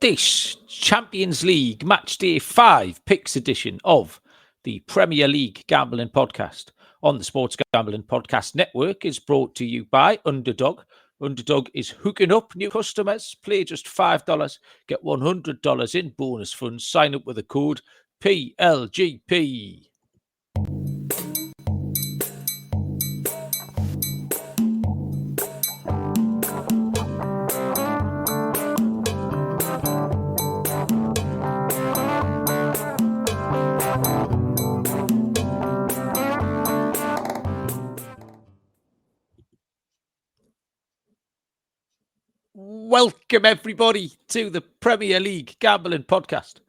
This Champions League Matchday 5 picks edition of the Premier League Gambling Podcast on the Sports Gambling Podcast Network is brought to you by Underdog. Underdog is hooking up new customers. Play just $5, get $100 in bonus funds. Sign up with the code PLGP. Welcome, everybody, to the Premier League Gambling Podcast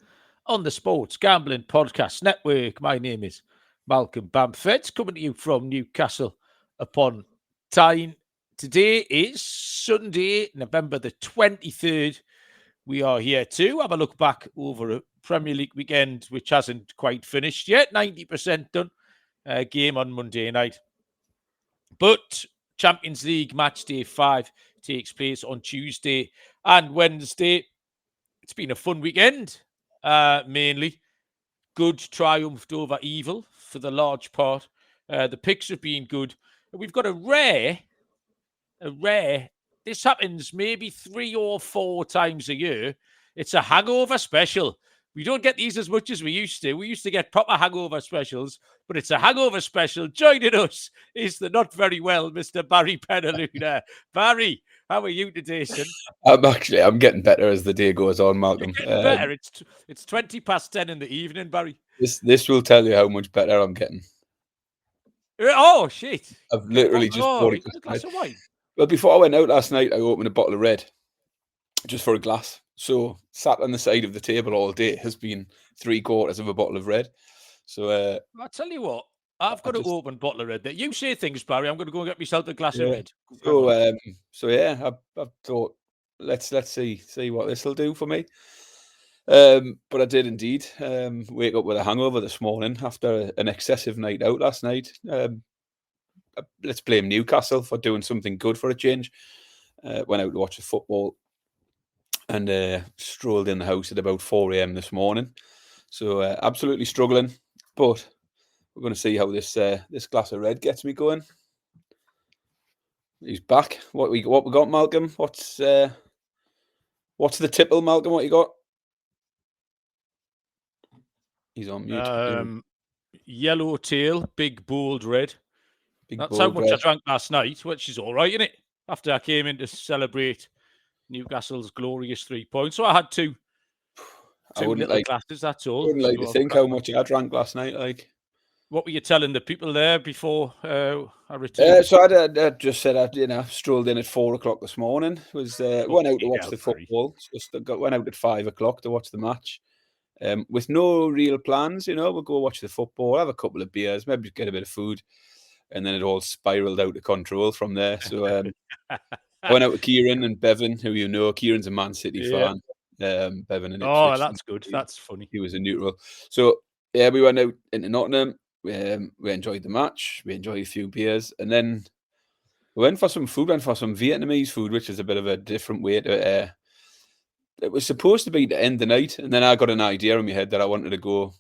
on the Sports Gambling Podcast Network. My name is Malcolm Bamford, coming to you from Newcastle upon Tyne. Today is Sunday, November the 23rd. We are here to have a look back over a Premier League weekend, which hasn't quite finished yet. 90% done. Game on Monday night. But Champions League Matchday 5 takes place on Tuesday and Wednesday. It's been a fun weekend, mainly. Good triumphed over evil for the large part. The picks have been good. We've got a rare, this happens maybe 3 or 4 times a year. It's a hangover special. We don't get these as much as we used to. We used to get proper hangover specials, but it's a hangover special. Joining us is the not very well Mr. Barry Penaluna. Barry, how are you today, son? I'm getting better as the day goes on, Malcolm. Better. It's 20 past 10 in the evening, Barry. This will tell you how much better I'm getting. Oh, shit. I've literally just bought a glass of wine. Well, before I went out last night, I opened a bottle of red just for a glass. So sat on the side of the table all day has been 3/4 of a bottle of red. So I'll tell you what, I've got an open bottle of red there. You say things, Barry. I'm going to go and get myself a glass of red. So yeah, I thought let's see what this will do for me. But I did indeed wake up with a hangover this morning after an excessive night out last night. Let's blame Newcastle for doing something good for a change. Went out to watch the football and strolled in the house at about 4 a.m. this morning. So absolutely struggling, but we're going to see how this glass of red gets me going. He's back. What we got, Malcolm? What's the tipple, Malcolm? What you got? He's on mute. Yellow tail, big bold red. That's how much I drank last night, which is all right, isn't it? After I came in to celebrate Newcastle's glorious 3 points. So I had two little glasses, that's all. I wouldn't like to think how much I drank last night. Like, what were you telling the people there before I returned? So I just said I strolled in at 4 o'clock this morning. Went out to watch the football. Went out at 5 o'clock to watch the match. With no real plans, we'll go watch the football, have a couple of beers, maybe get a bit of food, and then it all spiraled out of control from there. So I went out with Kieran and Bevan, who you know. Kieran's a Man City fan. Bevan and Ipswich. That's good. That's funny. He was a neutral. So yeah, we went out into Nottingham. We enjoyed the match. We enjoyed a few beers, and then we went for some food. Went for some Vietnamese food, which is a bit of a different way to. It was supposed to be to end the night, and then I got an idea in my head that I wanted to go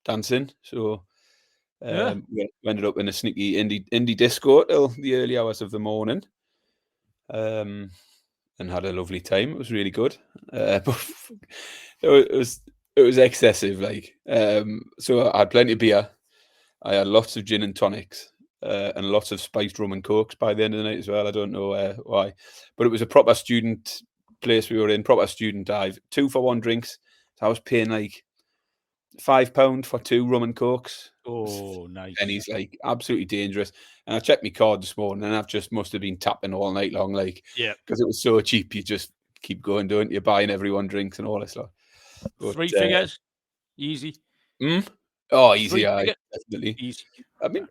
dancing. So we ended up in a sneaky indie disco till the early hours of the morning, and had a lovely time. It was really good, but it was excessive. So I had plenty of beer. I had lots of gin and tonics and lots of spiced rum and cokes by the end of the night as well. I don't know why, but it was a proper student place we were in, proper student dive, 2-for-1 drinks. So I was paying like £5 for 2 rum and cokes. Oh, nice. And he's like absolutely dangerous. And I checked my card this morning, and I've just must have been tapping all night long, because it was so cheap. You just keep going, don't you? Buying everyone drinks and all this stuff. 3 figures, easy. Oh, easy, definitely. Easy. I mean,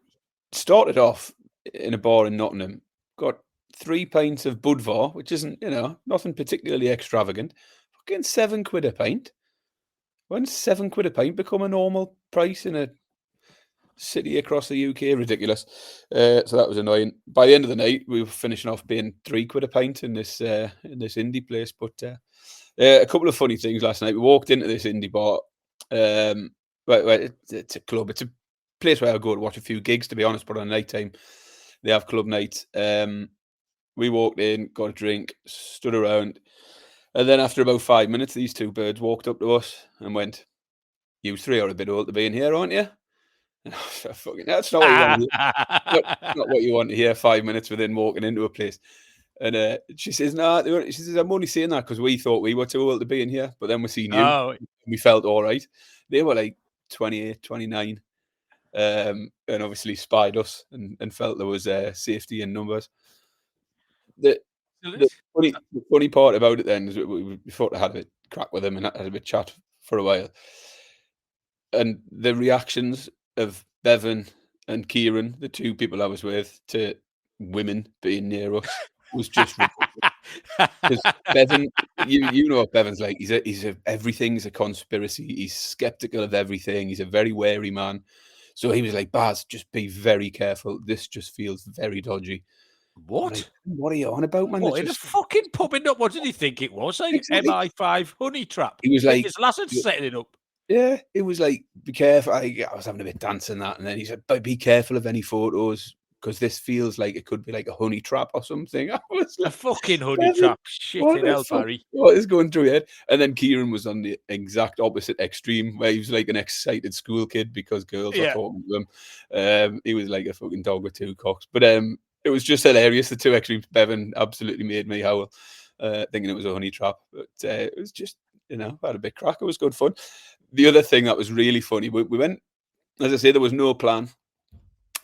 started off in a bar in Nottingham, got 3 pints of Budvar, which isn't, nothing particularly extravagant. Fucking £7 a pint. When £7 a pint become a normal price in a city across the UK? Ridiculous. So that was annoying. By the end of the night, we were finishing off paying £3 a pint in this indie place. But A couple of funny things last night. We walked into this indie bar. It's a club. It's a place where I go to watch a few gigs, to be honest, but on night time, they have club nights. We walked in, got a drink, stood around, and then after about 5 minutes, these two birds walked up to us and went, "You three are a bit old to be in here, aren't you?" And I was fucking, that's not what you want to hear. Not what you want to hear 5 minutes within walking into a place. And she says, "Nah," she says, "I'm only saying that because we thought we were too old to be in here, but then we seen you, Oh, we felt all right." They were like 28, 29, and obviously spied us and felt there was safety in numbers. The funny part about it then is we thought I had a bit crack with them and had a bit chat for a while, and the reactions of Bevan and Kieran, the two people I was with, to women being near us was just ridiculous. Because Bevan, you know what Bevan's like. Everything's a conspiracy. He's skeptical of everything. He's a very wary man. So he was like, "Baz, just be very careful. This just feels very dodgy." what? Like, what are you on about, man? What, in a fucking pub in what did he think it was? Like Exactly. MI5 honey trap? He was like, his lasses setting it up. yeah, it was like, be careful. I was having a bit dancing that, and then he said, "But be careful of any photos because this feels like it could be like a honey trap or something." I was A like, fucking honey trap. Shit in hell, Barry. what is going through your head? And then Kieran was on the exact opposite extreme, where he was like an excited school kid because girls were talking to him. He was like a fucking dog with two cocks. But it was just hilarious. The two extremes. Bevan absolutely made me howl, thinking it was a honey trap. But it was just, I had a bit crack. It was good fun. The other thing that was really funny, we went, as I say, there was no plan.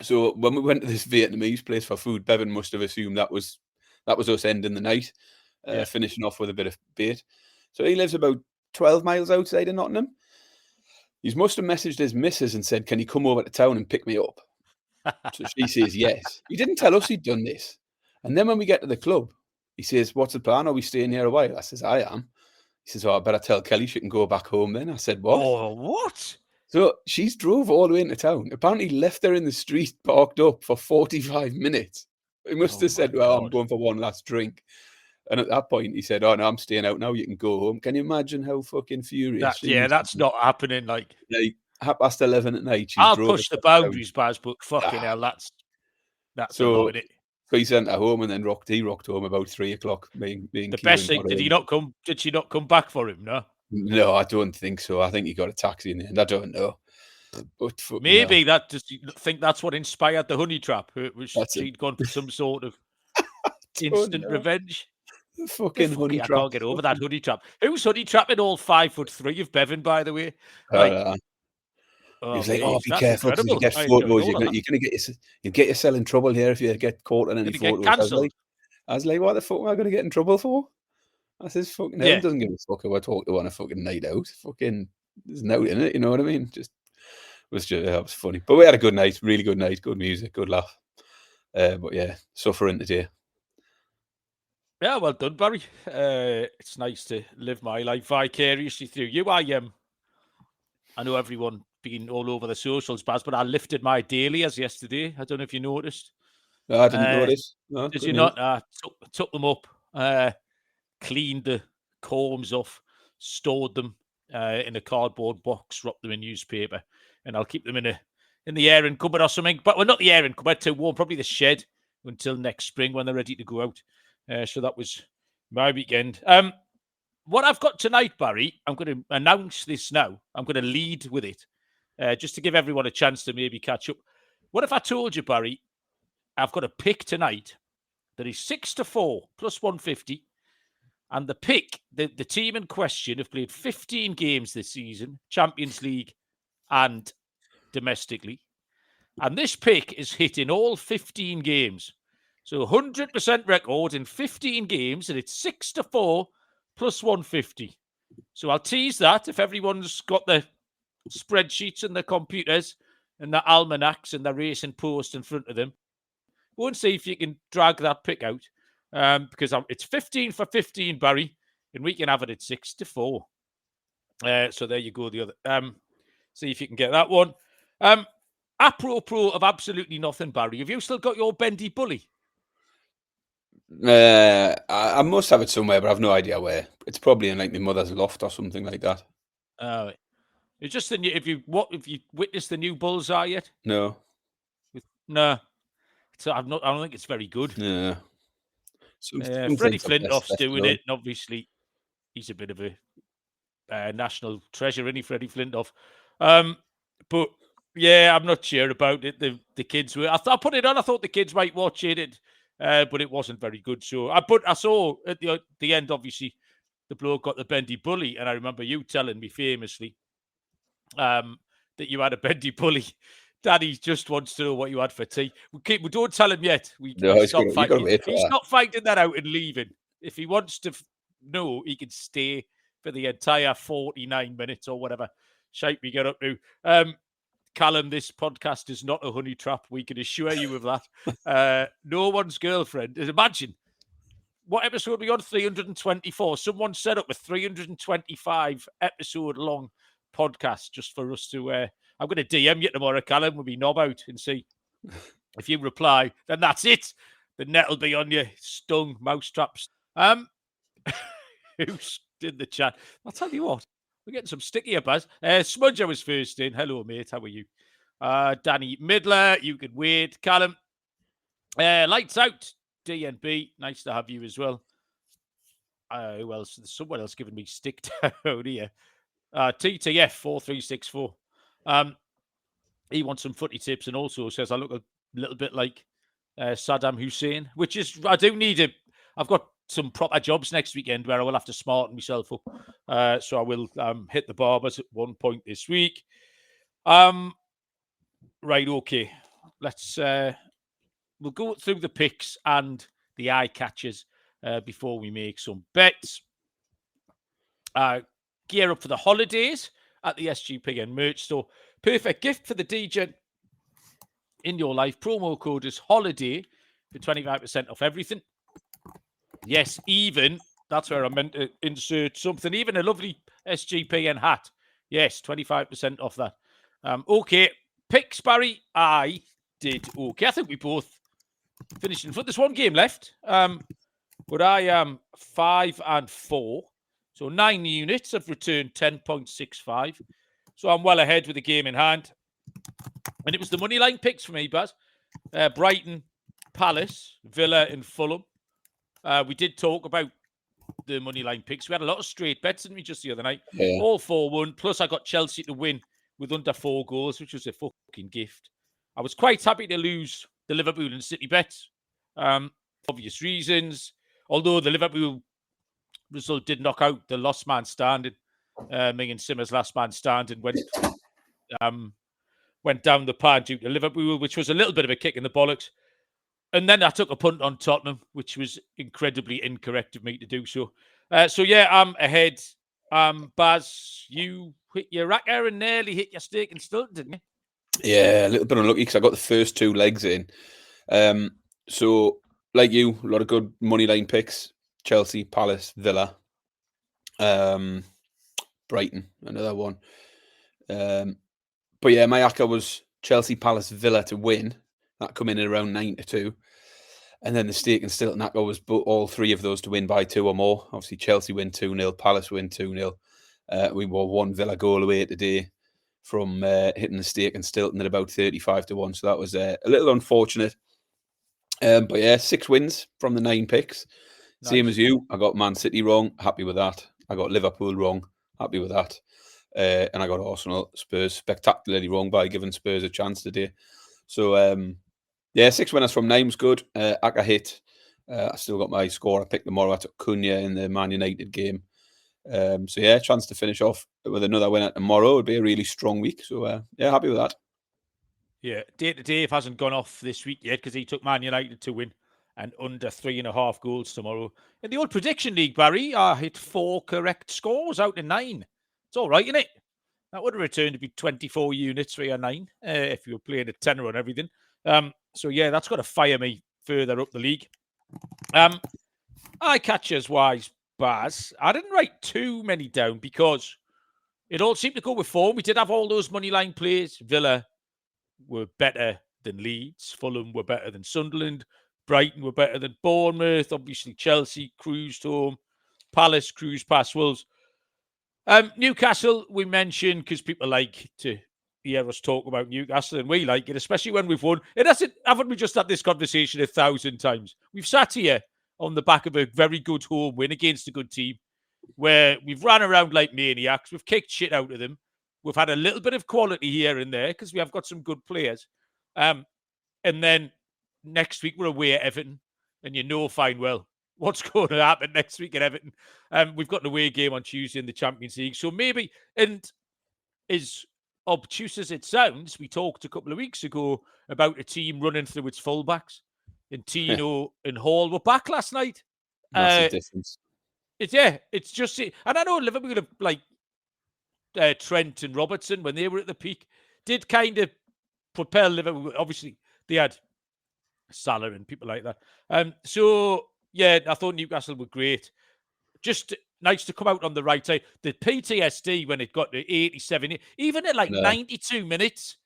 So when we went to this Vietnamese place for food, Bevan must have assumed that was us ending the night, finishing off with a bit of bait. So he lives about 12 miles outside of Nottingham. He must have messaged his missus and said, "Can you come over to town and pick me up?" So she says yes. He didn't tell us he'd done this. And then when we get to the club, he says, "What's the plan? Are we staying here a while?" I says, "I am." He says, "Oh, I better tell Kelly she can go back home then." I said, "What?" Oh, what? So she's drove all the way into town. Apparently left her in the street parked up for 45 minutes. He must have said, "Well, I'm going for one last drink." And at that point, he said, "Oh, no, I'm staying out now. You can go home." Can you imagine how fucking furious she was? That's not happening. Like 11:30 at night. She's I'll drove push the boundaries, Baz, but fucking hell, that's a so lot, isn't it? he sent her home and then he rocked home about 3:00. The best thing, did she not come back for him? No? No, I don't think so. I think he got a taxi in the end. I don't know. But maybe think that's what inspired the honey trap. She'd gone for some sort of instant revenge. Fucking honey trap. I can't get over that honey trap. Who's honey trapping all 5'3" of Bevan, by the way? He was like, "Oh, be careful because you get photos. You're gonna get yourself in trouble here if you get caught on any photos." I was like, "What the fuck am I going to get in trouble for?" I says, "Fucking hell, doesn't give a fuck if I talk to on a fucking night out. Fucking, there's no in it, you know what I mean?" That was funny. But we had a good night, really good night, good music, good laugh. But yeah, suffering today. Yeah, well done, Barry. It's nice to live my life vicariously through you. I know everyone been all over the socials, Baz, but I lifted my dahlias yesterday. I don't know if you noticed. No, I didn't notice. No, did you not? Took them up, cleaned the corms off, stored them in a cardboard box, wrapped them in newspaper, and I'll keep them in the airing cupboard or something. But not the airing cupboard, too warm, probably the shed until next spring when they're ready to go out. So that was my weekend. What I've got tonight, Barry, I'm going to announce this now. I'm going to lead with it, just to give everyone a chance to maybe catch up. What if I told you, Barry, I've got a pick tonight that is 6-4 plus 150. And the pick, the team in question have played 15 games this season, Champions League and domestically. And this pick is hit in all 15 games. So 100% record in 15 games, and it's 6-4 plus 150. So I'll tease that if everyone's got the spreadsheets and the computers and the almanacs and the racing post in front of them. Go and see if you can drag that pick out. Because it's 15 for 15, Barry, and we can have it at 6-4. So there you go. The other, see if you can get that one. Apropos of absolutely nothing, Barry, have you still got your bendy bully? I must have it somewhere, but I've no idea where. It's probably in like my mother's loft or something like that. It's just the new. If you witnessed the new Bullseye yet? No. No. So I don't think it's very good. Yeah. Freddie Flintoff's doing it, and obviously he's a bit of a national treasure, isn't he, Freddie Flintoff? But yeah, I'm not sure about it. The kids were. I put it on. I thought the kids might watch it, but it wasn't very good. So I saw at the end, obviously, the bloke got the bendy bully, and I remember you telling me famously that you had a bendy bully. Daddy just wants to know what you had for tea. We don't tell him yet. He's got to wait for He's that. not fighting that out and leaving. If he wants to know, he can stay for the entire 49 minutes or whatever shape we get up to. Callum, this podcast is not a honey trap. We can assure you of that. No one's girlfriend. Imagine, what episode are we on? 324. Someone set up a 325 episode long podcast just for us to. I'm going to DM you tomorrow, Callum, with me knob out and see if you reply. Then that's it. The net will be on you. Stung, mousetraps. Who's in the chat? I'll tell you what. We're getting some stickier, Baz. Smudger was first in. Hello, mate. How are you? Danny Midler, you can wait. Callum, lights out. DNB, nice to have you as well. Who else? There's someone else giving me stick down here. TTF 4364. He wants some footy tips and also says I look a little bit like Saddam Hussein, which is I do need I've got some proper jobs next weekend where I will have to smarten myself up. So I will hit the barbers at one point this week. Right, okay. Let's we'll go through the picks and the eye catchers before we make some bets. Gear up for the holidays at the SGPN merch store. Perfect gift for the DJ in your life. Promo code is holiday for 25% off everything. Yes, even, that's where I meant to insert something, even a lovely SGPN hat. Yes, 25% off that. Okay, picks, Barry. I did okay. I think we both finished in front. There's one game left, but I am 5-4. So 9 units have returned 10.65. So I'm well ahead with the game in hand. And it was the money line picks for me, Baz. Brighton, Palace, Villa and Fulham. We did talk about the money line picks. We had a lot of straight bets, didn't we, just the other night? Yeah. All 4-1. Plus, I got Chelsea to win with under 4 goals, which was a fucking gift. I was quite happy to lose the Liverpool and City bets. Obvious reasons. Although the Liverpool result did knock out the last man standing. Me and Simmer's last man standing went down the pan due to Liverpool, which was a little bit of a kick in the bollocks. And then I took a punt on Tottenham, which was incredibly incorrect of me to do so. So yeah, I'm ahead. Baz, you hit your racker and nearly hit your stake and Stilton, didn't you? Yeah, a little bit unlucky because I got the first 2 legs in. So, like you, a lot of good money line picks. Chelsea, Palace, Villa, Brighton, another one. But yeah, my acca was Chelsea, Palace, Villa to win. That come in at around 9-2. And then the stake and Stilton acca was all 3 of those to win by 2 or more. Obviously, Chelsea win 2-0, Palace win 2-0. We were 1 Villa goal away today from hitting the stake and Stilton at about 35-1. So that was a little unfortunate. But yeah, 6 wins from the 9 picks. Nice. Same as you. I got Man City wrong. Happy with that. I got Liverpool wrong. Happy with that. And I got Arsenal, Spurs spectacularly wrong by giving Spurs a chance today. So, yeah, 6 winners from 9 was good. Aka hit. I still got my score. I picked tomorrow. I took Cunha in the Man United game. So, yeah, chance to finish off with another winner tomorrow. It would be a really strong week. So, yeah, happy with that. Yeah, Dave hasn't gone off this week yet because he took Man United to win and under 3.5 goals tomorrow. In the old prediction league, Barry, I hit 4 correct scores out of 9. It's all right, isn't it? That would have returned to be 24 units, 3 or 9, if you were playing a tenner on everything. So, yeah, that's got to fire me further up the league. Eye catchers wise, Baz, I didn't write too many down because it all seemed to go with form. We did have all those money line plays. Villa were better than Leeds. Fulham were better than Sunderland. Brighton were better than Bournemouth. Obviously, Chelsea cruised home. Palace cruised past Wolves. Newcastle, we mentioned because people like to hear us talk about Newcastle, and we like it, especially when we've won. Haven't we just had this conversation 1,000 times? We've sat here on the back of a very good home win against a good team where we've ran around like maniacs. We've kicked shit out of them. We've had a little bit of quality here and there because we have got some good players. And then next week we're away at Everton, and you know fine well what's going to happen next week at Everton. We've got an away game on Tuesday in the Champions League. So maybe, and as obtuse as it sounds, we talked a couple of weeks ago about a team running through its fullbacks. And Tino and Hall were back last night. Massive difference. It's just... And I know Liverpool have, like, Trent and Robertson, when they were at the peak, did kind of propel Liverpool. Obviously, they had Salah and people like that. So, yeah, I thought Newcastle were great. Just nice to come out on the right side. The PTSD when it got to 87, even at like 92 minutes,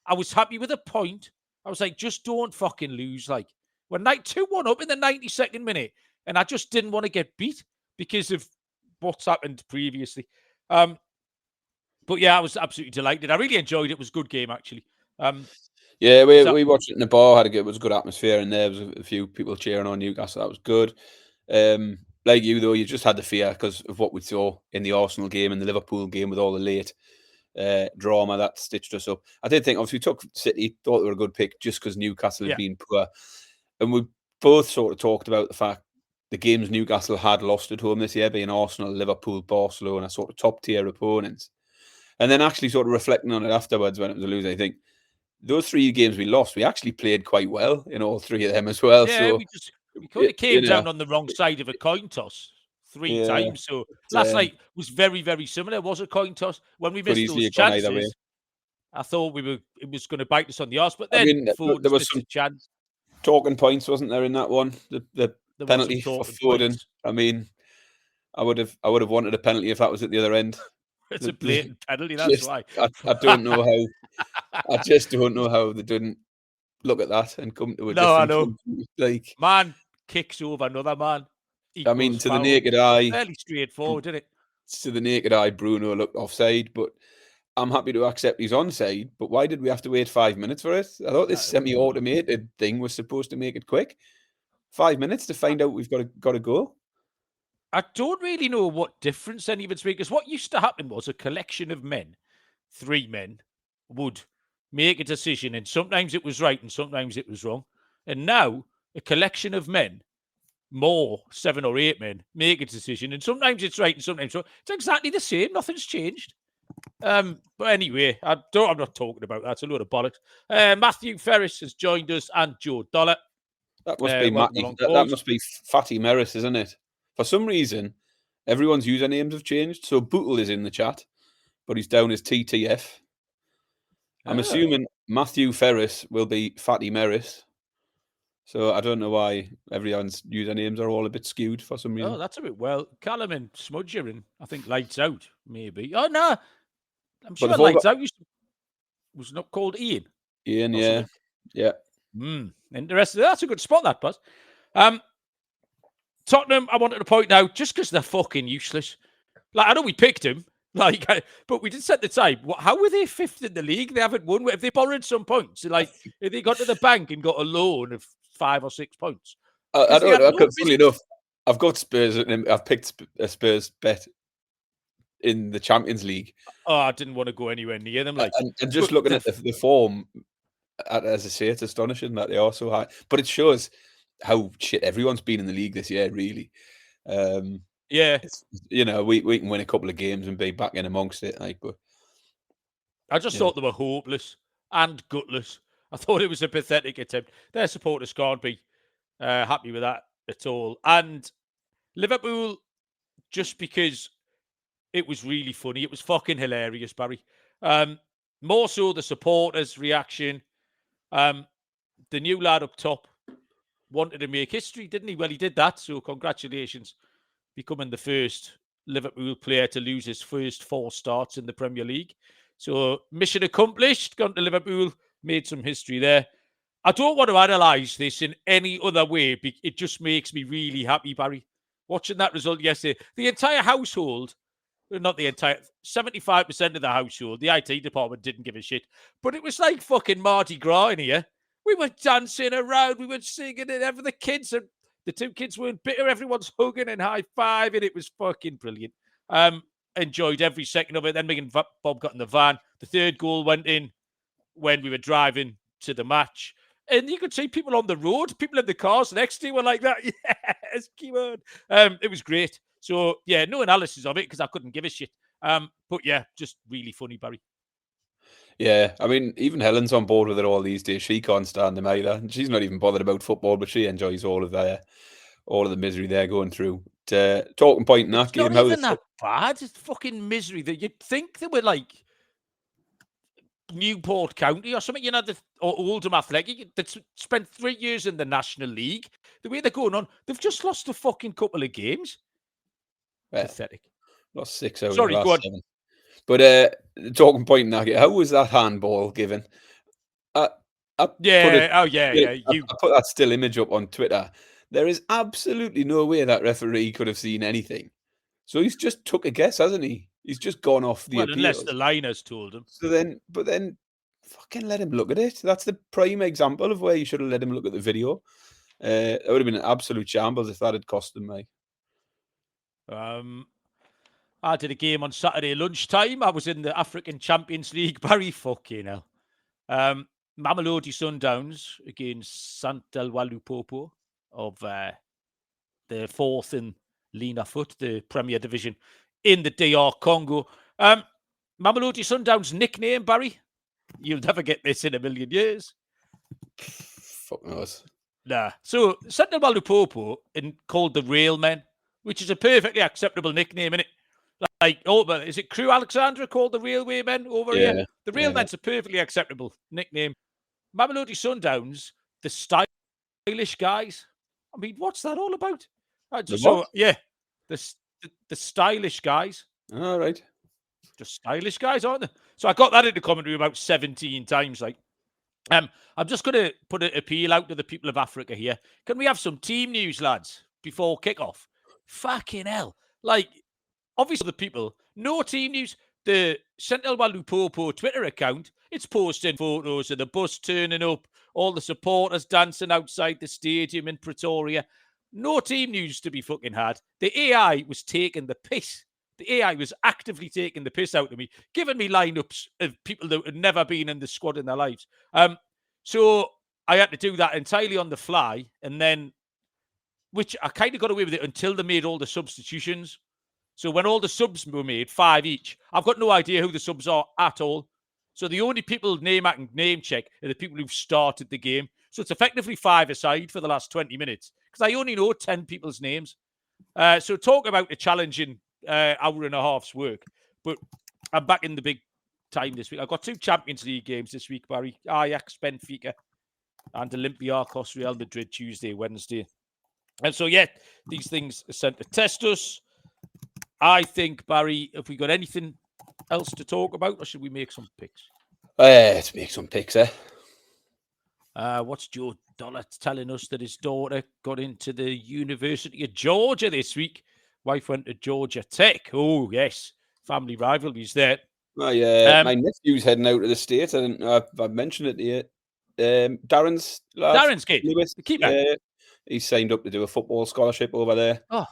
I was happy with a point. I was like, just don't fucking lose. Like, we're 2-1 up in the 92nd minute, and I just didn't want to get beat because of what's happened previously. But yeah, I was absolutely delighted. I really enjoyed it. It was a good game, actually. Yeah, we watched it in the bar. It was a good atmosphere in there. There was a few people cheering on Newcastle. That was good. Like you, though, you just had the fear because of what we saw in the Arsenal game and the Liverpool game with all the late drama that stitched us up. I did think, obviously, we took City, thought they were a good pick just because Newcastle had been poor. And we both sort of talked about the fact the games Newcastle had lost at home this year, being Arsenal, Liverpool, Barcelona, sort of top-tier opponents. And then actually sort of reflecting on it afterwards when it was a lose, I think, those 3 games we lost, we actually played quite well in all 3 of them as well. Yeah, so we kind of came down on the wrong side of a coin toss 3 times. So last night was very, very similar. It was a coin toss. When we missed those chances, I thought it was going to bite us on the arse. But then there was some chance. Talking points, wasn't there, in that one? The penalty for Foden. I mean, I would have wanted a penalty if that was at the other end. It's a blatant penalty. That's why. I don't know how. I just don't know how they didn't look at that and come to a different. I know. Like, man kicks over another man. I mean, to the naked eye, fairly straightforward, isn't it? To the naked eye, Bruno looked offside, but I'm happy to accept he's onside. But why did we have to wait 5 minutes for it? I thought this semi-automated thing was supposed to make it quick. 5 minutes to find out we've got to go. I don't really know what difference any of it's made, because what used to happen was a collection of men, 3 men, would make a decision, and sometimes it was right and sometimes it was wrong. And now a collection of men, more 7 or 8 men, make a decision, and sometimes it's right and sometimes wrong. It's exactly the same. Nothing's changed. But anyway, I'm not talking about that. It's a load of bollocks. Matthew Ferris has joined us, and Joe Dollar. That must be that must be Fatty Merris, isn't it? For some reason, everyone's usernames have changed. So Bootle is in the chat, but he's down as TTF. I'm assuming Matthew Ferris will be Fatty Merris. So I don't know why everyone's usernames are all a bit skewed for some reason. Oh, that's a bit well. Callum and Smudger and I think Lights Out, maybe. Oh, no. I'm sure Lights Out was not called Ian. Ian, yeah. Yeah. Interesting. That's a good spot, that, Buzz. Tottenham, I wanted to point out, just because they're fucking useless. Like, I know we picked him, but we did set the time. How were they 5th in the league? They haven't won. If they borrowed some points, like, if they got to the bank and got a loan of 5 or 6 points. I don't know. Funny enough, I've got Spurs, and I've picked a Spurs bet in the Champions League. Oh, I didn't want to go anywhere near them. And just looking at the form, as I say, it's astonishing that they are so high. But it shows how shit everyone's been in the league this year, really. Yeah. We can win a couple of games and be back in amongst it. But I just thought they were hopeless and gutless. I thought it was a pathetic attempt. Their supporters can't be happy with that at all. And Liverpool, just because it was really funny, it was fucking hilarious, Barry. More so the supporters' reaction. The new lad up top wanted to make history, didn't he? Well, he did that, so congratulations. Becoming the first Liverpool player to lose his first 4 starts in the Premier League. So mission accomplished, gone to Liverpool, made some history there. I don't want to analyse this in any other way. It just makes me really happy, Barry. Watching that result yesterday, the entire household, not the entire, 75% of the household, the IT department didn't give a shit. But it was like fucking Mardi Gras in here. We were dancing around, we were singing, and the kids, and the two kids weren't bitter. Everyone's hugging and high-fiving. It was fucking brilliant. Enjoyed every second of it. Then me and Bob got in the van. The third goal went in when we were driving to the match. And you could see people on the road, people in the cars next to you were like that. Yes, keep on. It was great. So, yeah, no analysis of it because I couldn't give a shit. But, yeah, just really funny, Barry. Yeah, I mean, even Helen's on board with it all these days. She can't stand them either. She's not even bothered about football, but she enjoys all of the misery they're going through. Talking point in that It's game, not even that bad. It's fucking misery that you'd think they were like Newport County or something, or Oldham Athletic that spent 3 years in the National League. The way they're going on, they've just lost a fucking couple of games. Well, pathetic. Lost 6 out of Sorry, the go last on. 7. But talking point in that game, how was that handball given? I put that still image up on Twitter. There is absolutely no way that referee could have seen anything. So he's just took a guess, hasn't he? He's just gone off the appeals. Unless the liners told him. So then, fucking let him look at it. That's the prime example of where you should have let him look at the video. It would have been an absolute shambles if that had cost him, mate. I did a game on Saturday lunchtime. I was in the African Champions League. Barry, fucking hell. Mamelodi Sundowns against Santelwa Lupopo of the fourth in Lina Foot, the Premier Division in the DR Congo. Mamelodi Sundowns nickname, Barry? You'll never get this in a million years. Fuck knows. Nah. So Santelwa Lupopo called the Railmen, which is a perfectly acceptable nickname, isn't it? Like, but is it Crew Alexandra called the Railwaymen over here? The Railmen's a perfectly acceptable nickname. Mamelodi Sundowns, the stylish guys. I mean, what's that all about? The stylish guys. All right. Just stylish guys, aren't they? So I got that into commentary about 17 times. Like, I'm just going to put an appeal out to the people of Africa here. Can we have some team news, lads, before kickoff? Fucking hell. Like, obviously, the people, no team news. The Santelwa Lupopo Twitter account, it's posting photos of the bus turning up, all the supporters dancing outside the stadium in Pretoria. No team news to be fucking had. The AI was taking the piss. The AI was actively taking the piss out of me, giving me lineups of people that had never been in the squad in their lives. So I had to do that entirely on the fly, and then, which I kind of got away with it until they made all the substitutions. So when all the subs were made, 5 each, I've got no idea who the subs are at all. So the only people I can name check are the people who've started the game. So it's effectively 5 aside for the last 20 minutes because I only know 10 people's names. So talk about a challenging hour and a half's work. But I'm back in the big time this week. I've got 2 Champions League games this week, Barry. Ajax, Benfica, and Olympiacos, Real Madrid, Tuesday, Wednesday. And so, yeah, these things are sent to test us. I think, Barry, if we got anything else to talk about, or should we make some picks? Let's make some picks, eh? What's Joe Dollar telling us that his daughter got into the University of Georgia this week? Wife went to Georgia Tech. Oh, yes. Family rivalries there. My nephew's heading out of the States. I've mentioned it to you. Darren's kid. Lewis, the keeper. He's signed up to do a football scholarship over there. Oh.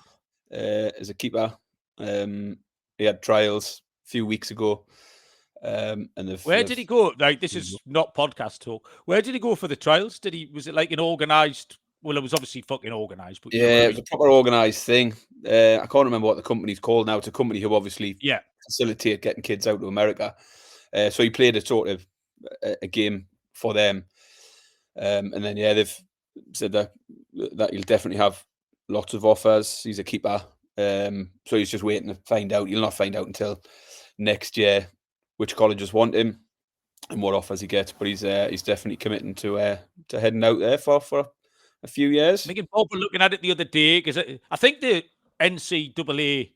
As a keeper. He had trials a few weeks ago. Where did he go? Like, this is not podcast talk. Where did he go for the trials? Was it like an organised? Well, it was obviously fucking organised. But it was a proper organised thing. I can't remember what the company's called now. It's a company who obviously facilitate getting kids out to America. So he played a sort of a game for them. And then, they've said that he'll definitely have lots of offers. He's a keeper. So he's just waiting to find out. You'll not find out until next year which colleges want him and what offers he gets. But he's definitely committing to heading out there for a few years. Me and Bob were looking at it the other day because I think the NCAA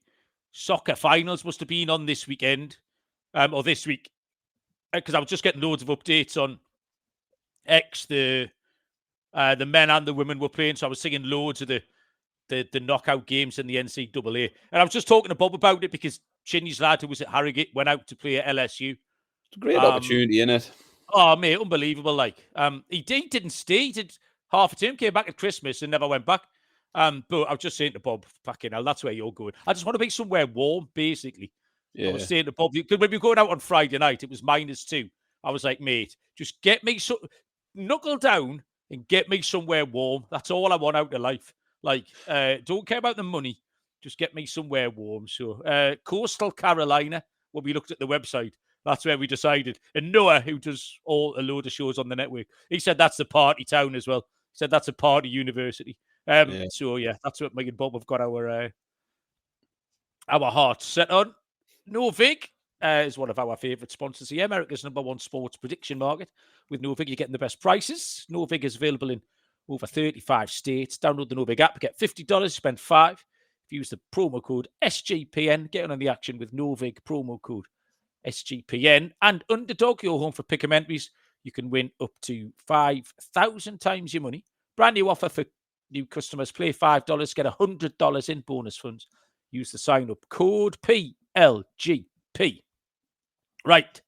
soccer finals must have been on this weekend or this week because I was just getting loads of updates on X, the The men and the women were playing, so I was seeing loads of the knockout games in the NCAA. And I was just talking to Bob about it because Chinny's lad, who was at Harrogate, went out to play at LSU. It's a great opportunity, isn't it? Oh, mate, unbelievable. Like, he didn't stay. He did half a term, came back at Christmas and never went back. But I was just saying to Bob, fucking hell, that's where you're going. I just want to be somewhere warm, basically. Yeah. I was saying to Bob, because when we were going out on Friday night, it was -2. I was like, mate, just get me knuckle down and get me somewhere warm. That's all I want out of life. Like, don't care about the money. Just get me somewhere warm. So, Coastal Carolina, when we looked at the website, that's where we decided. And Noah, who does a load of shows on the network, he said that's the party town as well. He said that's a party university. So, yeah, that's what me and Bob have got our hearts set on. Novig is one of our favourite sponsors here, America's #1 sports prediction market. With Novig, you're getting the best prices. Novig is available in over 35 states. Download the Novig app, get $50, spend $5. If you use the promo code SGPN, get on the action with Novig, promo code SGPN. And Underdog, your home for pick'em entries, you can win up to 5,000 times your money. Brand new offer for new customers. Play $5, get $100 in bonus funds. Use the sign-up code PLGP. Right.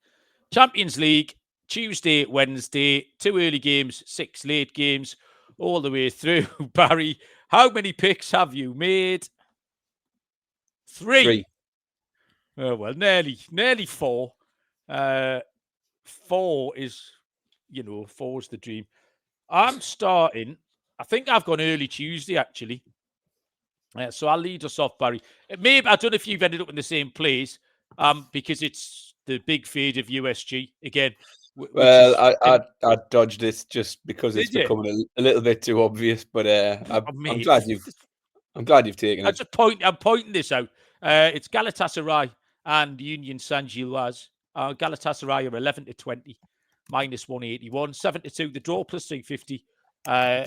Champions League, Tuesday, Wednesday, 2 early games, 6 late games, all the way through. Barry, how many picks have you made? 3. Oh, well, nearly 4. 4 is, 4 is the dream. I'm starting. I think I've gone early Tuesday, actually. So I'll lead us off, Barry. Maybe I don't know if you've ended up in the same place, because it's the big fade of USG again. Well, I dodged this just because it's becoming a little bit too obvious. But I'm glad you've taken it. I'm pointing this out. It's Galatasaray and Union Saint-Gilloise. Galatasaray are 11-20, -181, 7-2 the draw, +350.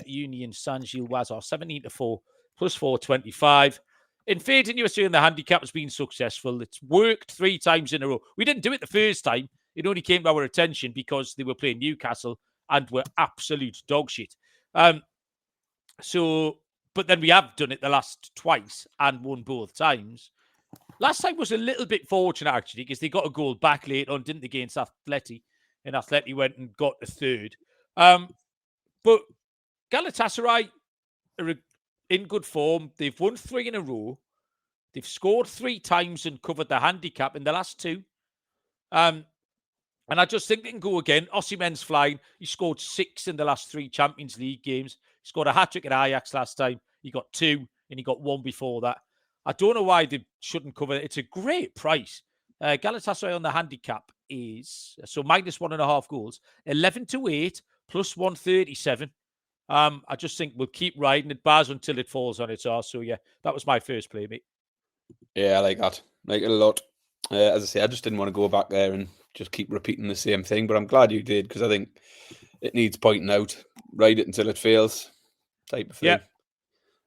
Union Saint-Gilloise are 17-4, +425. In fading USG and the handicap has been successful. It's worked 3 times in a row. We didn't do it the first time. It only came to our attention because they were playing Newcastle and were absolute dog shit. But then we have done it the last twice and won both times. Last time was a little bit fortunate, actually, because they got a goal back late on, didn't they, against Atleti? And Atleti went and got a third. But Galatasaray are in good form. They've won 3 in a row. They've scored 3 times and covered the handicap in the last 2. And I just think they can go again. Osimhen's flying. He scored 6 in the last 3 Champions League games. He scored a hat-trick at Ajax last time. He got 2, and he got 1 before that. I don't know why they shouldn't cover it. It's a great price. Galatasaray on the handicap is, so -1.5 goals, 11-8, +137. I just think we'll keep riding it, Baz, until it falls on its arse. So, yeah, that was my first play, mate. Yeah, I like that. I like it a lot. As I say, I just didn't want to go back there and just keep repeating the same thing, but I'm glad you did, because I think it needs pointing out. Ride it until it fails, type of thing.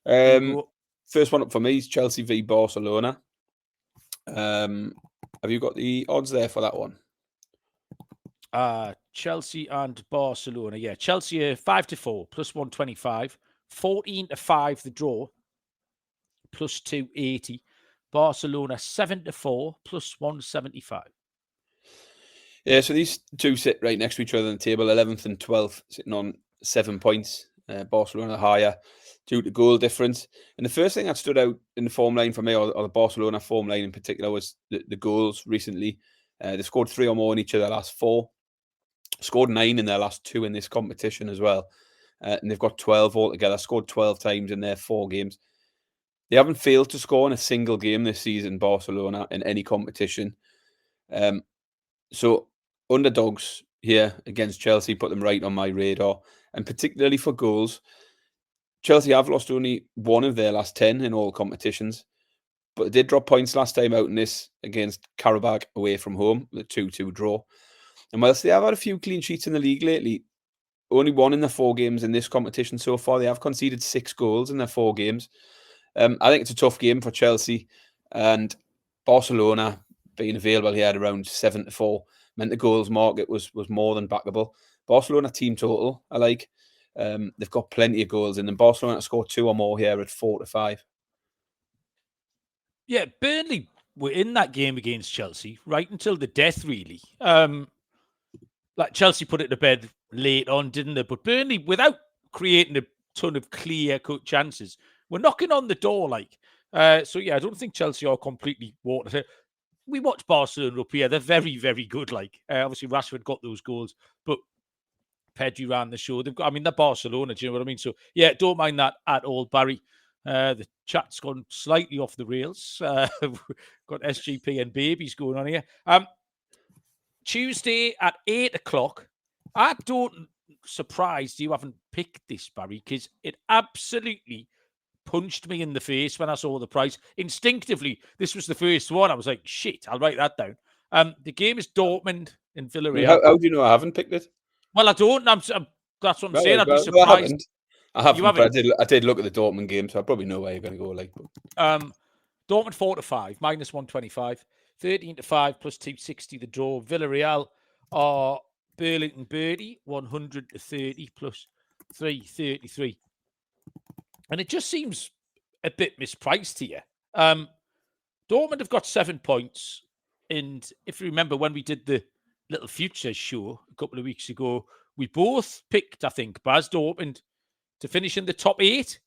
Yeah. First one up for me is Chelsea v Barcelona. Have you got the odds there for that one? Chelsea and Barcelona. Yeah, Chelsea are 5-4, +125. 14-5 the draw, +280. Barcelona 7-4, +175. Yeah, so these two sit right next to each other on the table, 11th and 12th, sitting on 7 points. Barcelona higher due to goal difference. And the first thing that stood out in the form line for me, or the Barcelona form line in particular, was the goals recently. They scored 3 or more in each of their last 4. Scored 9 in their last 2 in this competition as well. And they've got 12 altogether. Scored 12 times in their 4 games. They haven't failed to score in a single game this season, Barcelona, in any competition. So underdogs here against Chelsea put them right on my radar. And particularly for goals, Chelsea have lost only 1 of their last 10 in all competitions. But they did drop points last time out in this against Karabakh away from home, the 2-2 draw. And whilst they have had a few clean sheets in the league lately, only 1 in the 4 games in this competition so far. They have conceded 6 goals in their 4 games. I think it's a tough game for Chelsea, and Barcelona being available here at around 7-4 meant the goals market was more than backable. Barcelona team total, I like. They've got plenty of goals in them. Barcelona scored 2 or more here at 4-5. Yeah, Burnley were in that game against Chelsea right until the death, really. Like Chelsea put it to bed late on, didn't they? But Burnley, without creating a ton of clear-cut chances, were knocking on the door. So yeah, I don't think Chelsea are completely watered. We watched Barcelona up here; they're very, very good. Obviously Rashford got those goals, but Pedri ran the show. They're Barcelona. Do you know what I mean? So yeah, don't mind that at all, Barry. The chat's gone slightly off the rails. Got SGPN babies going on here. Tuesday at 8:00. I don't surprised you haven't picked this, Barry, because it absolutely punched me in the face when I saw the price. Instinctively, this was the first one. I was like, shit, I'll write that down. The game is Dortmund and Villarreal. How do you know I haven't picked it? Well, I don't. That's what I'm saying. I'd be surprised. No, I haven't. You haven't. But I did look at the Dortmund game, so I probably know where you're going to go. Dortmund 4-5, -125, 13-5 plus 260 the draw. Villarreal are Burlington Birdie 100-30 plus 333, and it just seems a bit mispriced here. Dortmund have got 7 points, and if you remember when we did the little futures show a couple of weeks ago, we both picked, I think, Baz, Dortmund to finish in the top 8.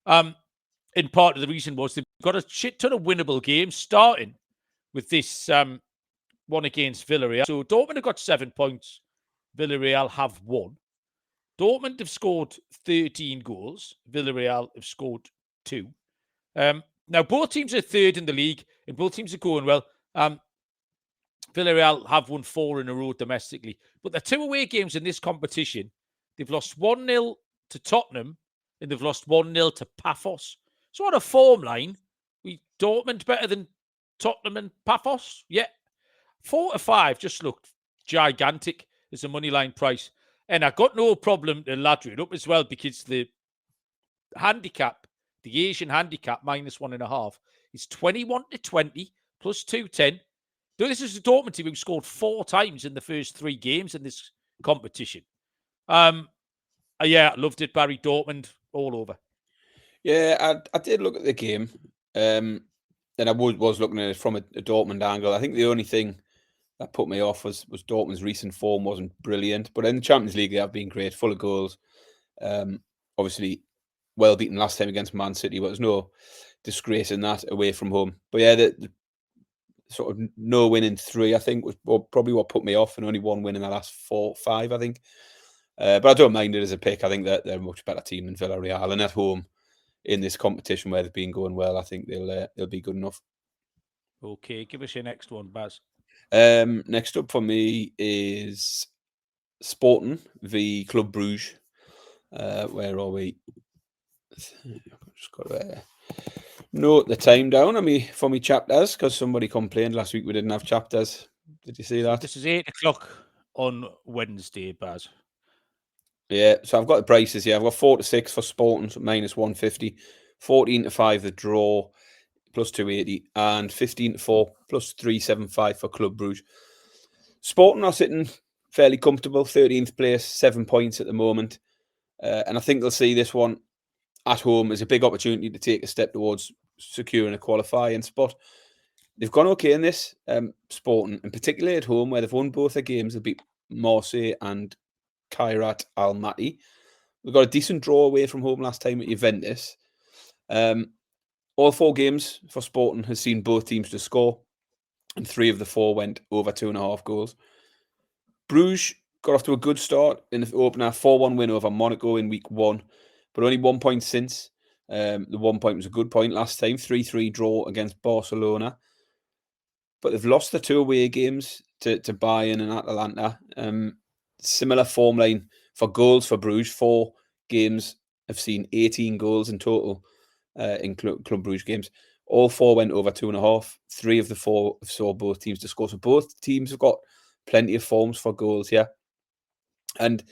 And part of the reason was they've got a shit ton of winnable games, starting with this one against Villarreal. So Dortmund have got 7 points. Villarreal have 1. Dortmund have scored 13 goals. Villarreal have scored 2. Now, both teams are third in the league, and both teams are going well. Villarreal have won 4 in a row domestically. But the 2 away games in this competition, they've lost 1-0 to Tottenham, and they've lost 1-0 to Paphos. So on a form line, Dortmund better than Tottenham and Paphos? Yeah. 4-5 just looked gigantic as a money line price. And I got no problem to ladder it up as well, because the handicap, the Asian handicap, -1.5, is 21-20 plus 210. So this is a Dortmund team who scored 4 times in the first 3 games in this competition. Yeah, loved it, Barry. Dortmund all over. Yeah, I did look at the game, and I was looking at it from a Dortmund angle. I think the only thing that put me off was Dortmund's recent form wasn't brilliant, but in the Champions League they have been great, full of goals. Obviously, well beaten last time against Man City, but there's no disgrace in that away from home. But yeah, the sort of no win in 3, I think, was probably what put me off, and only 1 win in the last 4, 5, I think. But I don't mind it as a pick. I think that they're a much better team than Villarreal, and at home in this competition where they've been going well, I think they'll be good enough. Okay, give us your next one, Baz. Next up for me is Sporting v Club Brugge. Where are we? Just got to note the time down for me chapters, because somebody complained last week we didn't have chapters. Did you see that? This is 8:00 on Wednesday, Baz. Yeah, so I've got the prices here. I've got 4-6 for Sporting, so -150, 14-5 the draw, plus 280, and 15-4 plus 375 for Club Brugge. Sporting are sitting fairly comfortable, 13th place, 7 points at the moment, and I think they'll see this one at home as a big opportunity to take a step towards securing a qualifying spot. They've gone okay in this, Sporting, and particularly at home where they've won both their games. They beat Marseille and Kairat Almaty. We've got a decent draw away from home last time at Juventus. All 4 games for Sporting has seen both teams to score, and 3 of the 4 went over 2.5 goals. Bruges got off to a good start in the opener, 4-1 win over Monaco in week 1, but only 1 point since. The 1 point was a good point last time, 3-3 draw against Barcelona. But they've lost the 2 away games to Bayern and Atalanta. Similar form line for goals for Bruges. 4 games have seen 18 goals in total in Club Bruges games. All 4 went over 2.5. 3 of the 4 saw both teams to score. So both teams have got plenty of forms for goals here. And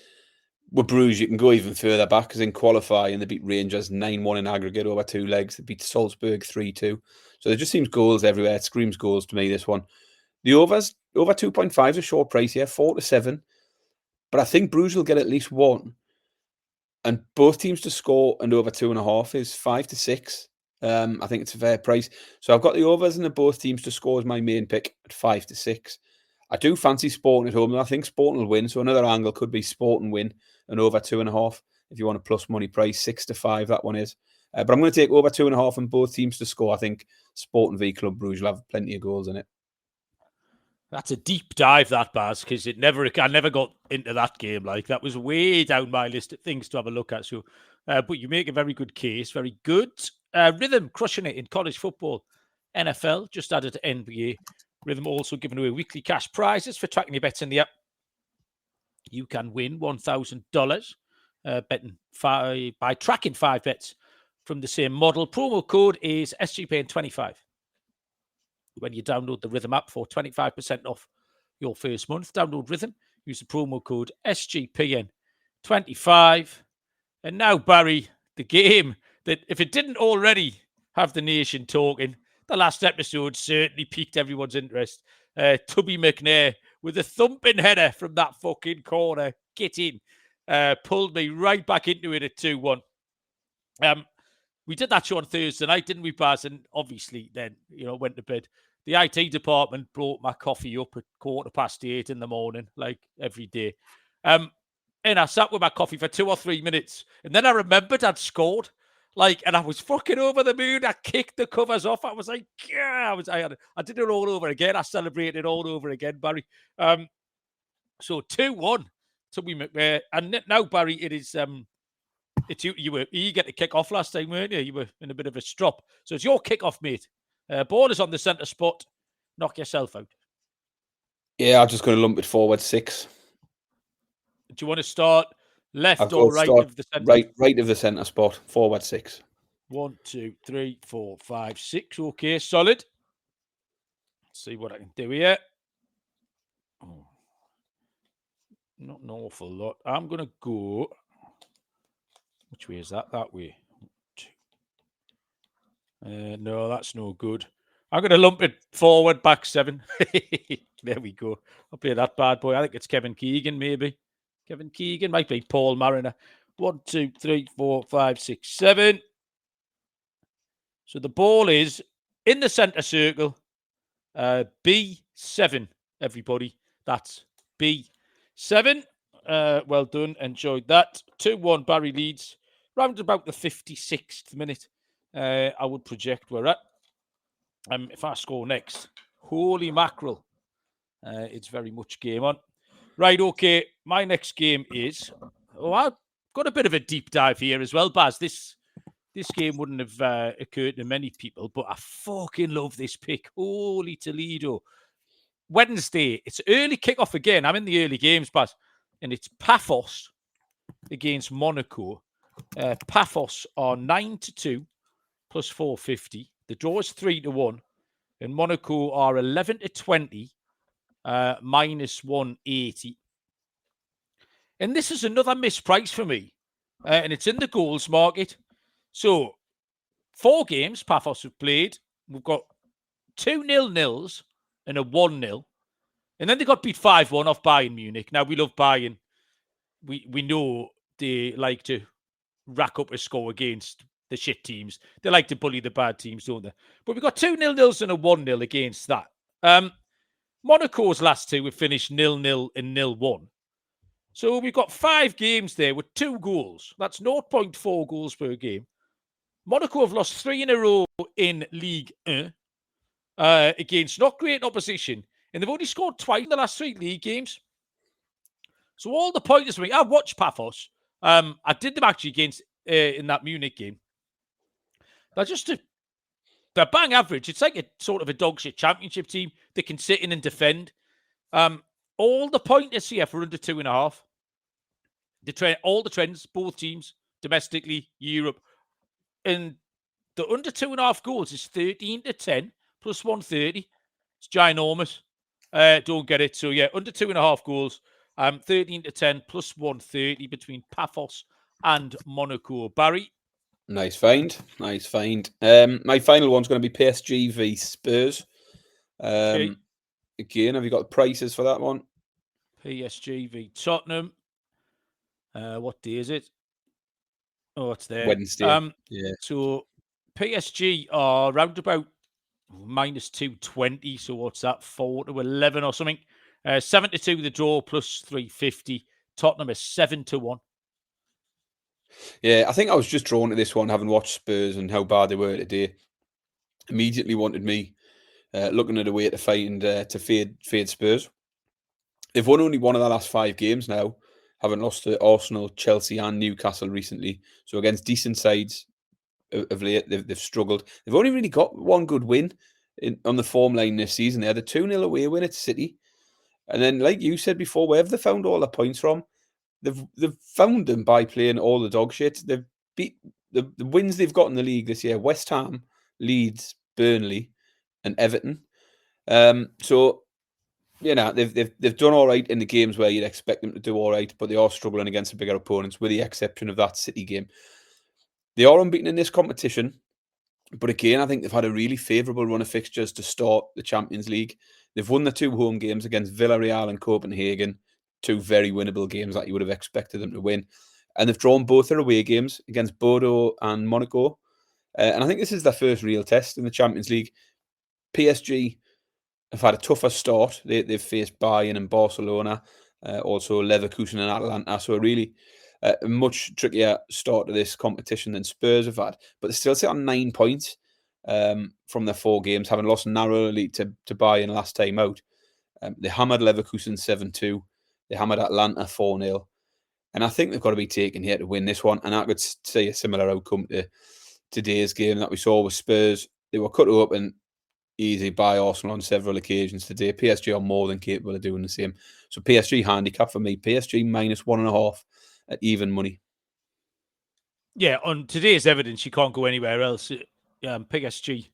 with Bruges, you can go even further back, because in qualifying, they beat Rangers 9-1 in aggregate over 2 legs. They beat Salzburg 3-2. So there just seems goals everywhere. It screams goals to me, this one. The over 2.5 is a short price here, 4-7. But I think Bruges will get at least 1. And both teams to score and over 2.5 is 5 to 6. I think it's a fair price. So I've got the overs and the both teams to score as my main pick at 5 to 6. I do fancy Sporting at home. I think Sporting will win. So another angle could be Sporting win and over 2.5. If you want a plus money price, 6 to 5, that one is. But I'm going to take over 2.5 and both teams to score. I think Sporting v Club Brugge will have plenty of goals in it. That's a deep dive, that, Baz, because I never got into that game. Like, that was way down my list of things to have a look at. So, but you make a very good case. Very good. Rhythm crushing it in college football. NFL just added to NBA. Rhythm also giving away weekly cash prizes for tracking your bets in the app. You can win $1,000 betting by tracking 5 bets from the same model. Promo code is SGPN25. When you download the Rhythm app for 25% off your first month, download Rhythm, use the promo code SGPN25. And now, Barry, the game that, if it didn't already have the nation talking, the last episode certainly piqued everyone's interest. Tubby McNair with a thumping header from that fucking corner, get in, pulled me right back into it at 2-1. We did that show on Thursday night, didn't we, Baz? And obviously then, went to bed. The IT department brought my coffee up at 8:15 in the morning, like every day. And I sat with my coffee for 2 or 3 minutes. And then I remembered I'd scored. And I was fucking over the moon. I kicked the covers off. I was like, yeah, I did it all over again. I celebrated all over again, Barry. So 2-1 to me, and now, Barry, it is it's you were eager to kick off last time, weren't you? You were in a bit of a strop. So it's your kick-off, mate. Ball is on the centre spot. Knock yourself out. Yeah, I'm just going to lump it forward 6. Do you want to start left or right of the centre? Right of the centre spot, forward 6. 1, 2, 3, 4, 5, 6. Okay, solid. Let's see what I can do here. Oh, not an awful lot. I'm going to go. Which way is that? That way. No, that's no good. I'm going to lump it forward, back 7. There we go. I'll play that bad boy. I think it's Kevin Keegan, maybe. Kevin Keegan might be Paul Mariner. 1, 2, 3, 4, 5, 6, 7. So the ball is in the centre circle. B7, everybody. That's B7. Well done. Enjoyed that. 2-1 Barry leads. Round about the 56th minute, I would project we're at. If I score next, holy mackerel, it's very much game on. Right, okay. My next game is... I've got a bit of a deep dive here as well, Baz. This game wouldn't have occurred to many people, but I fucking love this pick. Holy Toledo. Wednesday, it's early kickoff again. I'm in the early games, Baz. And it's Paphos against Monaco. Paphos are 9-2 plus 450. The draw is 3-1. And Monaco are 11-20 minus 180. And this is another misprice for me. And it's in the goals market. So 4 games Paphos have played. We've got 2 0-0s and a 1-0. And then they got beat 5-1 off Bayern Munich. Now, we love Bayern. We know they like to rack up a score against the shit teams. They like to bully the bad teams, don't they? But we've got 2 0-0s and a 1-0 against that. Monaco's last 2 have finished 0-0 and 0-1. So we've got 5 games there with 2 goals. That's 0.4 goals per game. Monaco have lost 3 in a row in Ligue 1 against not great opposition. And they've only scored twice in the last 3 league games. So all the pointers for me, I watched Paphos. I did them actually against in that Munich game. They're bang average. It's like a sort of a dog shit championship team. They can sit in and defend. All the pointers here for under 2.5. All the trends, both teams, domestically, Europe. And the under 2.5 goals is 13-10 plus 130. It's ginormous. Don't get it. So, yeah, under 2.5 goals, 13-10 plus 130 between Paphos and Monaco. Barry? Nice find. Nice find. My final one's going to be PSG v Spurs. Okay. Again, have you got the prices for that one? PSG v Tottenham. What day is it? Oh, it's there. Wednesday. Yeah. So PSG are round about minus 220. So what's that? 4 to 11 or something. 7 to 2 the draw plus 350. Tottenham is 7 to 1. Yeah, I think I was just drawn to this one, having watched Spurs and how bad they were today. Immediately wanted me looking at a way to find to fade Spurs. They've won only one of the last 5 games now, having lost to Arsenal, Chelsea, and Newcastle recently. So against decent sides of late, they've struggled. They've only really got one good win on the form line this season. They had a 2-0 away win at City. And then, like you said before, wherever they found all the points from, they've found them by playing all the dog shit. They've beat the wins they've got in the league this year: West Ham, Leeds, Burnley, and Everton. So you know they've done all right in the games where you'd expect them to do all right, but they are struggling against the bigger opponents, with the exception of that City game. They are unbeaten in this competition, but again, I think they've had a really favourable run of fixtures to start the Champions League. They've won the 2 home games against Villarreal and Copenhagen, 2 very winnable games that you would have expected them to win. And they've drawn both their away games against Bordeaux and Monaco. And I think this is their first real test in the Champions League. PSG have had a tougher start. They've faced Bayern and Barcelona, also Leverkusen and Atalanta. So a much trickier start to this competition than Spurs have had. But they still sit on 9 points from their 4 games, having lost narrowly to Bayern last time out. They hammered Leverkusen 7-2. They hammered Atlanta 4-0. And I think they've got to be taken here to win this one. And I could see a similar outcome to today's game that we saw with Spurs. They were cut up and easy by Arsenal on several occasions today. PSG are more than capable of doing the same. So PSG handicap for me, PSG minus 1.5 at even money. Yeah, on today's evidence, you can't go anywhere else. PSG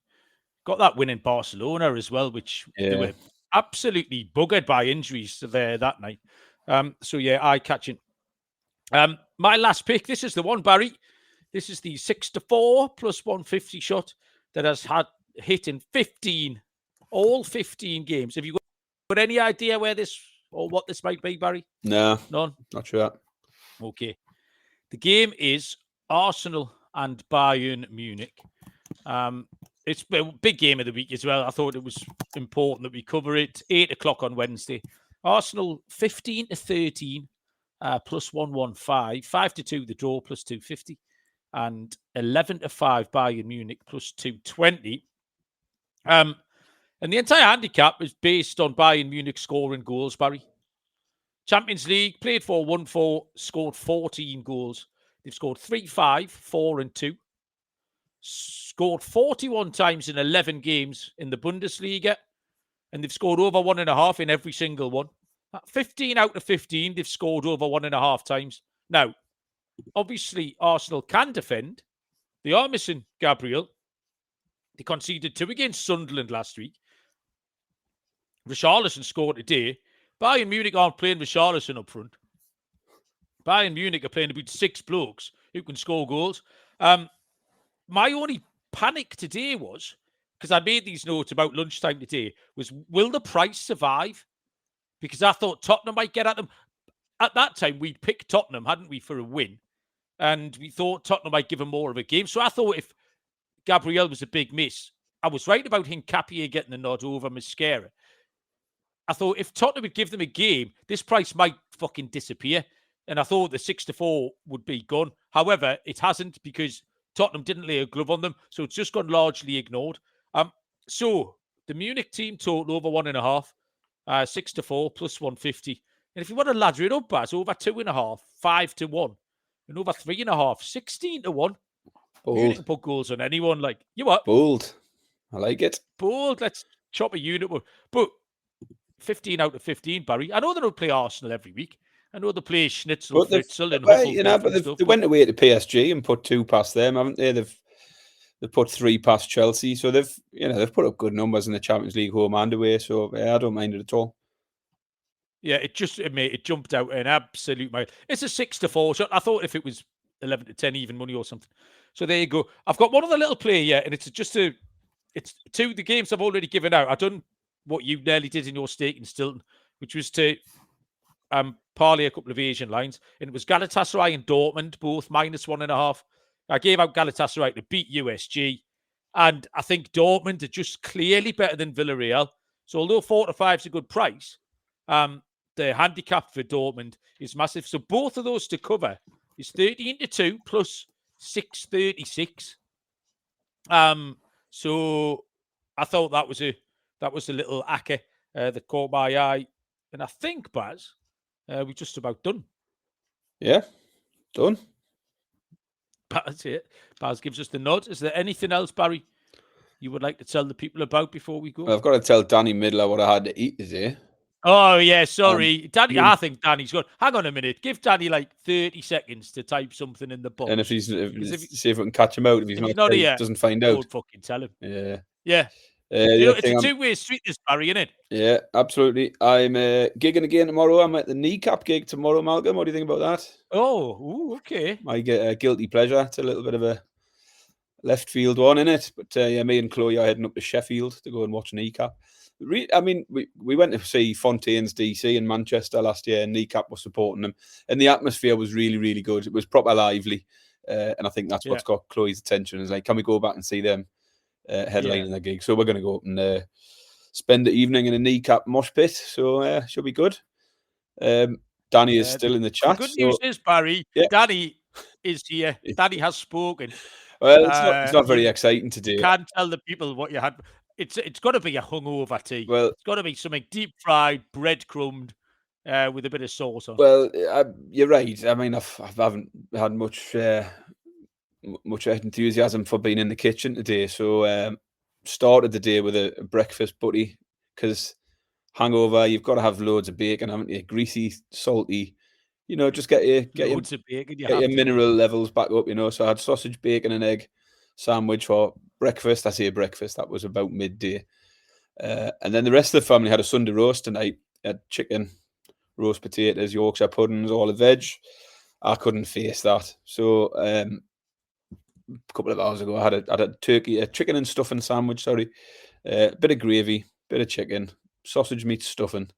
got that win in Barcelona as well, which they were absolutely buggered by injuries there that night. So yeah, eye-catching. My last pick, this is the one, Barry. This is the 6-4 plus 150 shot that has had hit in all 15 games. Have you got any idea where this or what this might be, Barry? No, none. Not sure. Okay. The game is Arsenal and Bayern Munich. It's a big game of the week as well. I thought it was important that we cover it. 8 o'clock on Wednesday. Arsenal 15-13 plus 115. 5-2 the draw plus 250. And 11-5 Bayern Munich plus 220. And the entire handicap is based on Bayern Munich scoring goals, Barry. Champions League, played 4-1-4, scored 14 goals. They've scored 3-5, 4-2. Scored 41 times in 11 games in the Bundesliga. And they've scored over 1.5 in every single one. 15 out of 15, they've scored over 1.5 times. Now, obviously, Arsenal can defend. They are missing Gabriel. They conceded 2 against Sunderland last week. Richarlison scored today. Bayern Munich aren't playing Richarlison up front. Bayern Munich are playing about 6 blokes who can score goals. My only panic today was, because I made these notes about lunchtime today, was will the price survive? Because I thought Tottenham might get at them. At that time, we'd picked Tottenham, hadn't we, for a win? And we thought Tottenham might give them more of a game. So I thought if Gabriel was a big miss, I was right about Hincapié getting the nod over Mascara. I thought if Tottenham would give them a game, this price might fucking disappear. And I thought the 6-4 would be gone. However, it hasn't, because Tottenham didn't lay a glove on them. So it's just gone largely ignored. So the Munich team total over 1.5, 6-4 plus 150. And if you want to ladder it up, Baz, over 2.5, 5-1, and over 3.5, 16-1. Munich can put goals on anyone. Like, you what? Bold. I like it. Bold. Let's chop a unit. But 15 out of 15, Barry. I know they don't play Arsenal every week. I know they play Schnitzel, Fritzl, and Hufflepuff. They went away to PSG and put 2 past them, haven't they? They've put 3 past Chelsea, so they've put up good numbers in the Champions League home and away. So yeah, I don't mind it at all. Yeah, it jumped out an absolute mile. It's a 6-4 shot. I thought if it was 11-10 even money or something. So there you go. I've got one other little play here, and it's 2 the games I've already given out. I've done what you nearly did in your stake in Stilton, which was to parlay a couple of Asian lines, and it was Galatasaray and Dortmund, both -1.5. I gave out Galatasaray to beat USG, and I think Dortmund are just clearly better than Villarreal. So although 4-5 is a good price, the handicap for Dortmund is massive. So both of those to cover is 13-2 plus 636. So I thought that was a little acca that caught my eye, and I think, Baz, we're just about done. Yeah, done. That's it. Baz gives us the nod. Is there anything else, Barry, you would like to tell the people about before we go? Well, I've got to tell Danny Midler what I had to eat today. Oh, yeah, sorry. Danny, I think Danny's good. Hang on a minute. Give Danny like 30 seconds to type something in the box. And see if we can catch him out. If he's not here, doesn't find out. Don't fucking tell him. Yeah. Yeah. It's a two-way street, this, Barry, isn't it? Yeah, absolutely. I'm gigging again tomorrow. I'm at the kneecap gig tomorrow, Malcolm. What do you think about that? Oh, okay. My guilty pleasure. It's a little bit of a left field one, innit? But yeah, me and Chloe are heading up to Sheffield to go and watch kneecap. I mean, we went to see Fontaine's DC in Manchester last year, and kneecap was supporting them, and the atmosphere was really, really good. It was proper lively, and I think that's what's got Chloe's attention. Is like, can we go back and see them headlining the gig? So we're going to go up and spend the evening in a kneecap mosh pit. So should be good. Danny is still in the chat. The good news is, Barry, Danny is here. Danny has spoken. Well, it's not very exciting today. You can't tell the people what you had. It's got to be a hungover tea. Well, it's got to be something deep fried, breadcrumbed, with a bit of sauce on. Well, you're right. I mean, I haven't had much enthusiasm for being in the kitchen today. So started the day with a breakfast buddy, because hangover, you've got to have loads of bacon, haven't you? Greasy, salty. You know, just get your mineral levels back up. You know, so I had sausage, bacon, and egg sandwich for breakfast. I say breakfast. That was about midday. And then the rest of the family had a Sunday roast tonight. Had chicken, roast potatoes, Yorkshire puddings, all the veg. I couldn't face that. So a couple of hours ago, I had a chicken and stuffing sandwich. Sorry, bit of gravy, bit of chicken, sausage meat stuffing,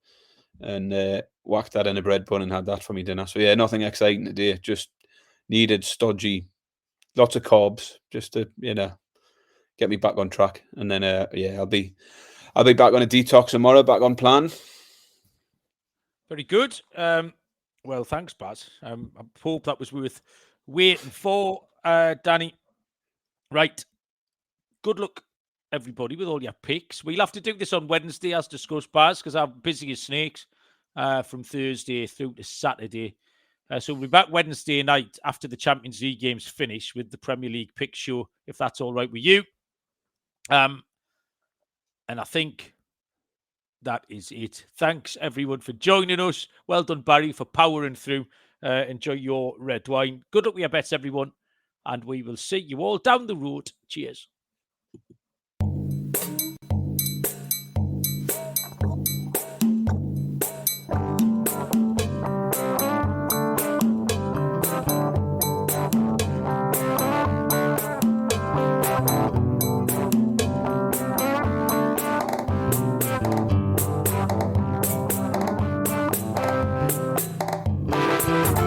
and whacked that in a bread bun and had that for me dinner. So yeah, nothing exciting today. Just needed stodgy, lots of carbs, just to get me back on track. And then I'll be back on a detox tomorrow, back on plan. Very good. Well, thanks, Baz. I hope that was worth waiting for, Danny. Right. Good luck, everybody, with all your picks. We'll have to do this on Wednesday, as discussed, Baz, because I'm busy as snakes from Thursday through to Saturday. So we'll be back Wednesday night after the Champions League games finish with the Premier League pick show, if that's all right with you. And I think that is it. Thanks, everyone, for joining us. Well done, Barry, for powering through. Enjoy your red wine. Good luck with your bets, everyone. And we will see you all down the road. Cheers.